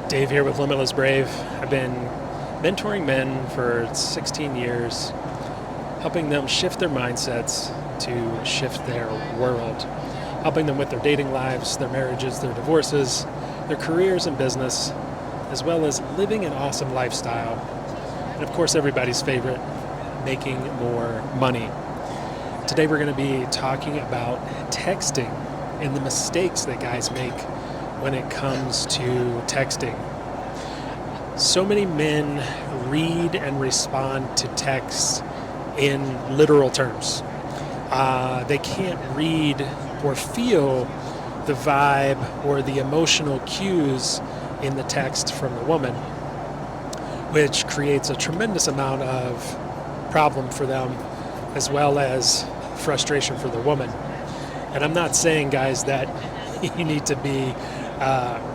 Dave here with Limitless Brave. I've been mentoring men for 16 years, helping them shift their mindsets to shift their world, helping them with their dating lives, their marriages, their divorces, their careers and business, as well as living an awesome lifestyle. And of course, everybody's favorite, making more money. Today we're going to be talking about texting and the mistakes that guys make when it comes to texting. So many men read and respond to texts in literal terms. They can't read or feel the vibe or the emotional cues in the text from the woman, which creates a tremendous amount of problem for them as well as frustration for the woman. And I'm not saying, guys, that you need to be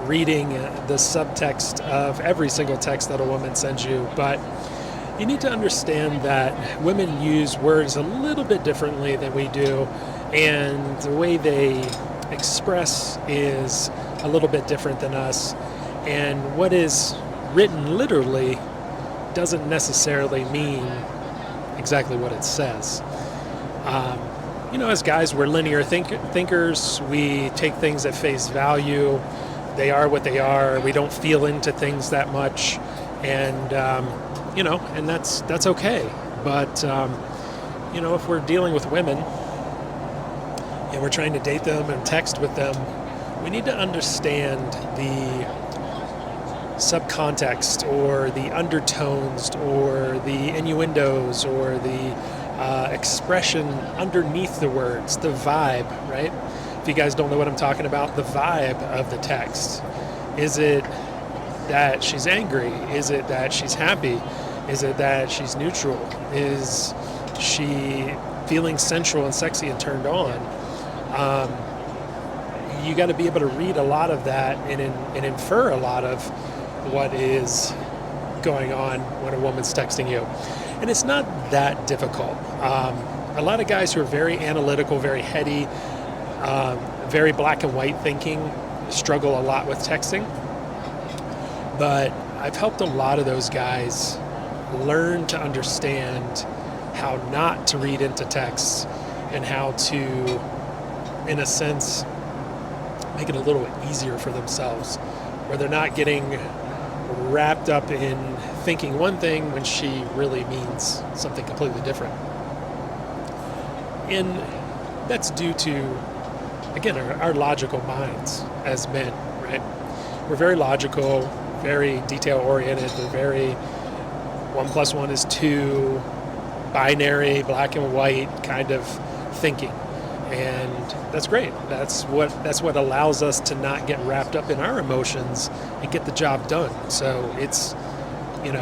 reading the subtext of every single text that a woman sends you, but you need to understand that women use words a little bit differently than we do, and the way they express is a little bit different than us, and what is written literally doesn't necessarily mean exactly what it says. As guys, we're linear thinkers. We take things at face value. They are what they are. We don't feel into things that much, and and that's okay. But if we're dealing with women and we're trying to date them and text with them, we need to understand the subcontext or the undertones or the innuendos or the expression underneath the words, the vibe, right? If you guys don't know what I'm talking about, the vibe of the text. Is it that she's angry? Is it that she's happy? Is it that she's neutral? Is she feeling sensual and sexy and turned on? You got to be able to read a lot of that and infer a lot of what is going on when a woman's texting you. And it's not that difficult. A lot of guys who are very analytical, very heady, very black and white thinking struggle a lot with texting. But I've helped a lot of those guys learn to understand how not to read into texts and how to, in a sense, make it a little easier for themselves, where they're not getting wrapped up in thinking one thing when she really means something completely different. And that's due to, again, our logical minds as men, right? We're very logical, very detail-oriented. We're very 1 + 1 is 2, binary, black and white kind of thinking. And that's great. That's what allows us to not get wrapped up in our emotions and get the job done. So it's, in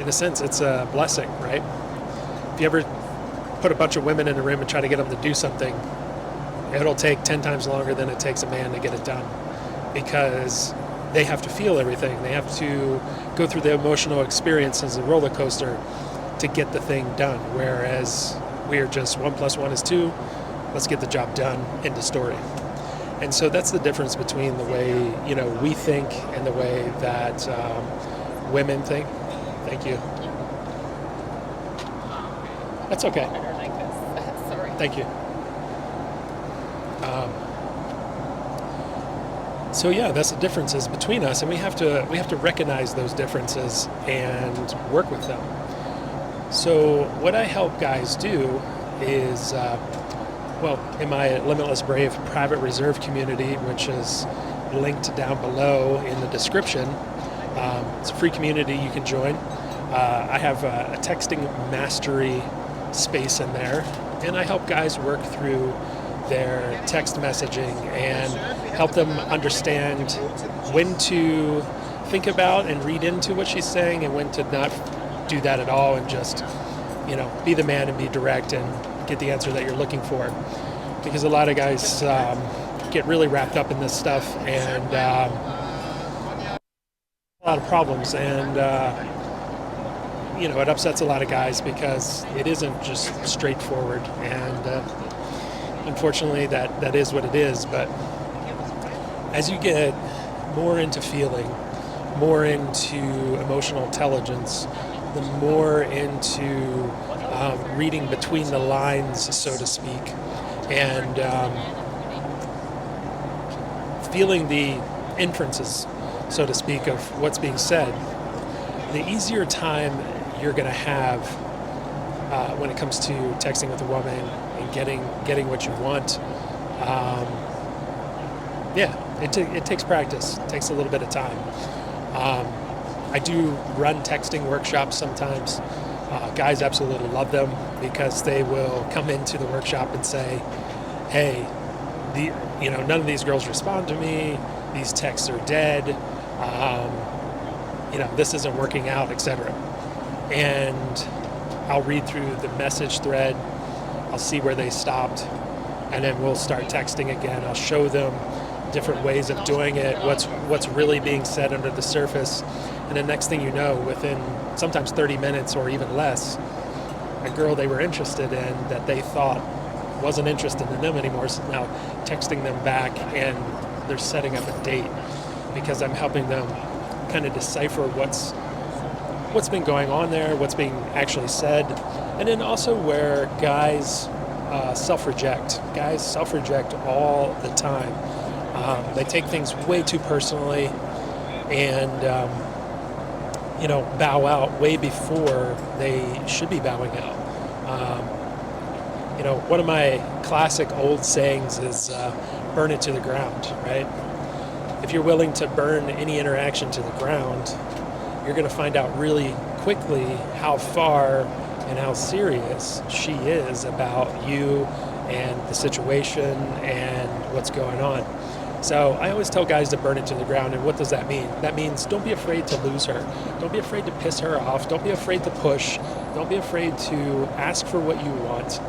a sense, it's a blessing, right? If you ever put a bunch of women in a room and try to get them to do something, it'll take 10 times longer than it takes a man to get it done, because they have to feel everything. They have to go through the emotional experience as a roller coaster to get the thing done, whereas we are just 1 + 1 is 2. Let's get the job done, end of story. And so that's the difference between the way, we think and the way that women think. Thank you. That's okay. Sorry. Thank you. So yeah, that's the differences between us, and we have to recognize those differences and work with them. So what I help guys do is, in my Limitless Brave private reserve community, which is linked down below in the description, it's a free community you can join. I have a texting mastery space in there, and I help guys work through their text messaging and help them understand when to think about and read into what she's saying and when to not do that at all and just, be the man and be direct and get the answer that you're looking for. Because a lot of guys get really wrapped up in this stuff and a lot of problems, and it upsets a lot of guys because it isn't just straightforward, and unfortunately that is what it is. But as you get more into feeling, more into emotional intelligence, the more into reading between the lines, so to speak, and feeling the inferences, so to speak, of what's being said, the easier time you're going to have when it comes to texting with a woman and getting what you want. It takes practice. It takes a little bit of time. I do run texting workshops sometimes. Guys absolutely love them because they will come into the workshop and say, hey, none of these girls respond to me. These texts are dead. This isn't working out, etc. And I'll read through the message thread. I'll see where they stopped, and then we'll start texting again. I'll show them different ways of doing it, what's really being said under the surface. And the next thing you know, within sometimes 30 minutes or even less, a girl they were interested in that they thought wasn't interested in them anymore is now texting them back, and they're setting up a date because I'm helping them kind of decipher what's been going on there, what's being actually said. And then also where guys self-reject. Guys self-reject all the time. They take things way too personally and bow out way before they should be bowing out. One of my classic old sayings is burn it to the ground, right? If you're willing to burn any interaction to the ground, you're going to find out really quickly how far and how serious she is about you and the situation and what's going on. So I always tell guys to burn it to the ground. And what does that mean? That means don't be afraid to lose her. Don't be afraid to piss her off. Don't be afraid to push. Don't be afraid to ask for what you want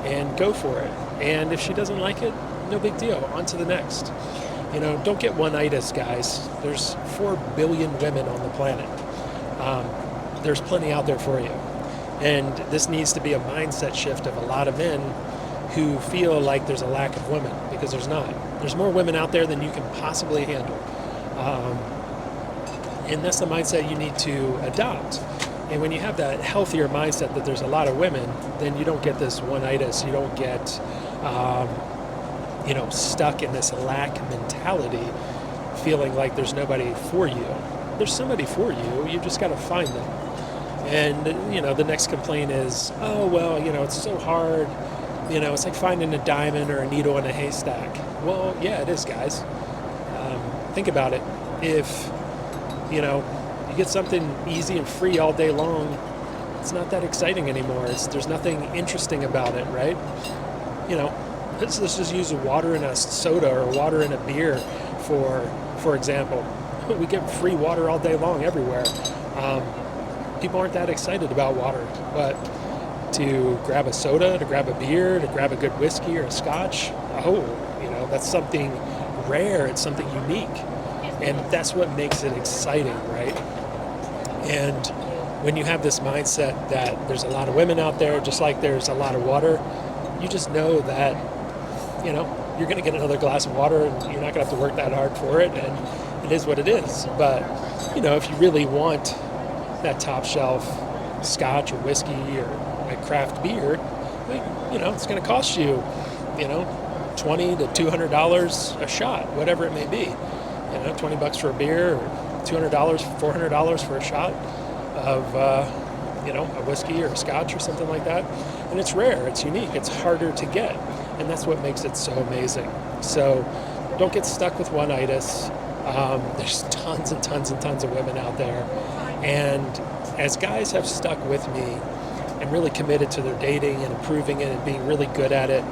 and go for it. And if she doesn't like it, no big deal. On to the next. Don't get one-itis, guys. There's 4 billion women on the planet. There's plenty out there for you. And this needs to be a mindset shift of a lot of men who feel like there's a lack of women, because there's not. There's more women out there than you can possibly handle. And that's the mindset you need to adopt. And when you have that healthier mindset that there's a lot of women, then you don't get this one-itis. You don't get, stuck in this lack mentality, feeling like there's nobody for you. There's somebody for you. You just got to find them. And, the next complaint is, it's so hard. It's like finding a diamond or a needle in a haystack. Well, yeah, it is, guys. Think about it. If, you get something easy and free all day long, it's not that exciting anymore. There's nothing interesting about it, right? Let's just use water in a soda or water in a beer, for example. We get free water all day long everywhere. People aren't that excited about water, but to grab a soda, to grab a beer, to grab a good whiskey or a scotch, that's something rare. It's something unique. And that's what makes it exciting, right? And when you have this mindset that there's a lot of women out there, just like there's a lot of water, you just know that, you're going to get another glass of water and you're not going to have to work that hard for it. And it is what it is. But, if you really want that top shelf scotch or whiskey or a craft beer, it's going to cost you, $20 to $200 a shot, whatever it may be. $20 for a beer or $200, $400 for a shot of, a whiskey or a scotch or something like that. And it's rare, it's unique, it's harder to get. And that's what makes it so amazing. So don't get stuck with one-itis. There's tons and tons and tons of women out there. And as guys have stuck with me and really committed to their dating and improving it and being really good at it,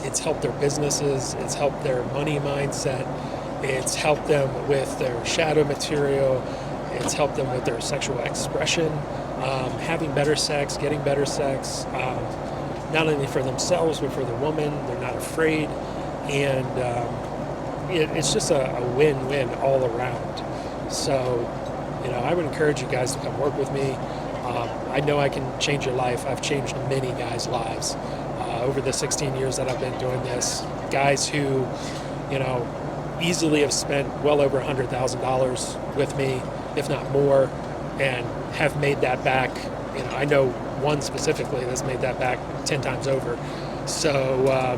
it's helped their businesses, it's helped their money mindset, it's helped them with their shadow material, it's helped them with their sexual expression, having better sex, getting better sex, not only for themselves but for the woman. They're not afraid, and it's just a win-win all around. So, I would encourage you guys to come work with me. I know I can change your life. I've changed many guys' lives over the 16 years that I've been doing this. Guys who, easily have spent well over $100,000 with me, if not more, and have made that back. I know one specifically that's made that back 10 times over. So,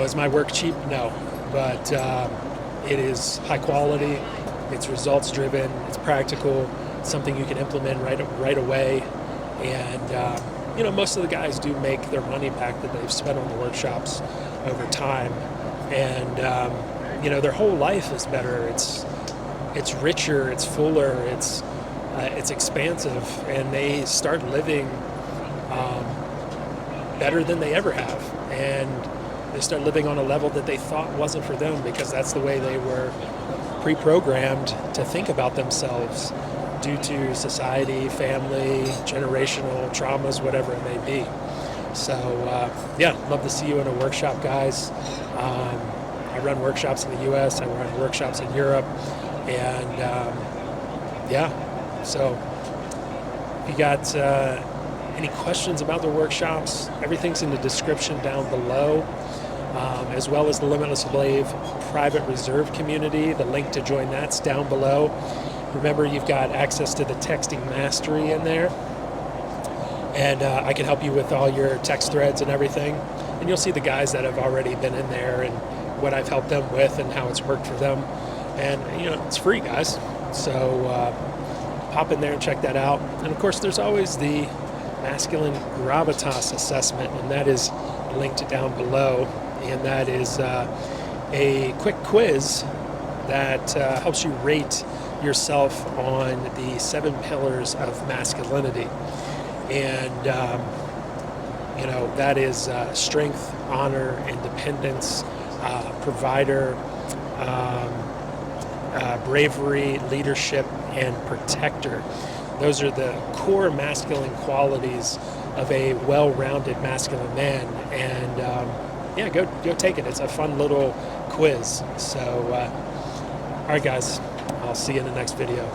is my work cheap? No, but it is high quality. It's results driven. It's practical. It's something you can implement right away. And most of the guys do make their money back that they've spent on the workshops over time. And their whole life is better. It's richer. It's fuller. It's expansive, and they start living better than they ever have. And they start living on a level that they thought wasn't for them, because that's the way they were pre-programmed to think about themselves due to society, family, generational traumas, whatever it may be. So, love to see you in a workshop, guys. I run workshops in the U.S., I run workshops in Europe, and so if you got any questions about the workshops, everything's in the description down below, as well as the Limitless Wave private reserve community. The link to join that's down below. Remember, you've got access to the texting mastery in there, and I can help you with all your text threads and everything. And you'll see the guys that have already been in there and what I've helped them with and how it's worked for them. And it's free, guys. So pop in there and check that out. And of course, there's always the masculine Gravitas assessment, and that is linked down below. And that is a quick quiz that helps you rate yourself on the 7 pillars of masculinity. And that is strength, honor, independence, provider, bravery, leadership, and protector. Those are the core masculine qualities of a well-rounded masculine man. And go take it. It's a fun little quiz. So, all right, guys, I'll see you in the next video.